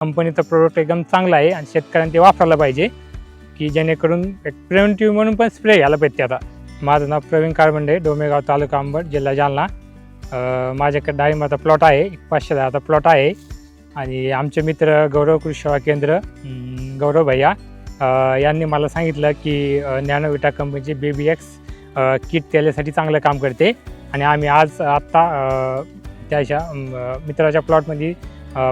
कंपनीचं प्रोडक्ट एकदम चांगलं आहे आणि शेतकऱ्यांनी ते वापरायला पाहिजे की जेणेकरून एक प्रिव्हेंटिव्ह म्हणून पण स्प्रे घ्यायला पाहिजे. आता माझं नाव प्रवीण कारबंडे, डोमेगाव तालुका अंबड, जिल्हा जालना. माझ्याकडे डाळिंबाचा प्लॉट आहे, 510चा प्लॉट आहे. आणि आमचे मित्र गौरव कृषी सेवा केंद्र, गौरव भैया यांनी मला सांगितलं की नॅनोविटा कंपनीची BBX किट त्याच्यासाठी चांगलं काम करते. आणि आम्ही आत्ता त्याच्या मित्राच्या प्लॉटमध्ये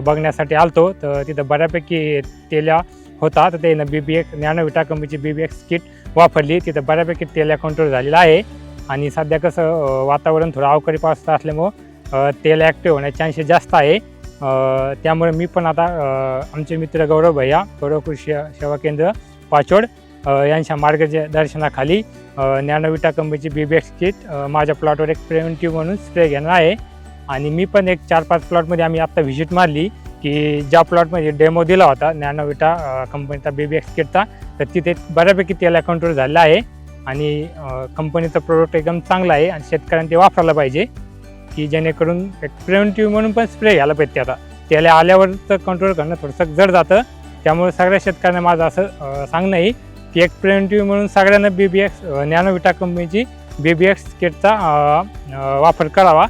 बघण्यासाठी आलतो. तर तिथं बऱ्यापैकी तेल्या होता, तर त्यानं BBX नॅनोविटा कंपनीची BBX किट वापरली. तिथं बऱ्यापैकी तेल्या कंट्रोल झालेला आहे. आणि सध्या कसं वातावरण थोडं अवकाळी पावसाचं असल्यामुळं तेल ॲक्टिव्ह होण्याचे चान्सेस जास्त आहे. त्यामुळे मी पण आता आमचे मित्र गौरव भैया, गौरव कृषी सेवा केंद्र पाचोड यांच्या मार्गदर्शनाखाली नॅनोविटा कंपनीची BBX किट माझ्या प्लॉटवर एक प्रिव्हेंटिव्ह म्हणून स्प्रे घेणार आहे. आणि मी पण एक 4-5 प्लॉटमध्ये आम्ही आत्ता व्हिजिट मारली की ज्या प्लॉटमध्ये डेमो दिला होता नॅनोविटा कंपनीचा BBX किटचा, तर तिथे बऱ्यापैकी तेला कंट्रोल झालेला आहे. आणि कंपनीचं प्रोडक्ट एकदम चांगलं आहे आणि शेतकऱ्यांनी ते वापरायला पाहिजे की जेणेकरून एक प्रिव्हेंटिव्ह म्हणून पण स्प्रे घ्यायला पाहिजे. आता त्याला आल्यावर तर कंट्रोल करणं थोडंसं जड जातं. त्यामुळे सगळ्या शेतकऱ्यांना माझं असं सांगणं आहे की एक प्रिव्हेंटिव्ह म्हणून सगळ्यांना BBX नॅनोविटा कंपनीची BBX किटचा वापर करावा.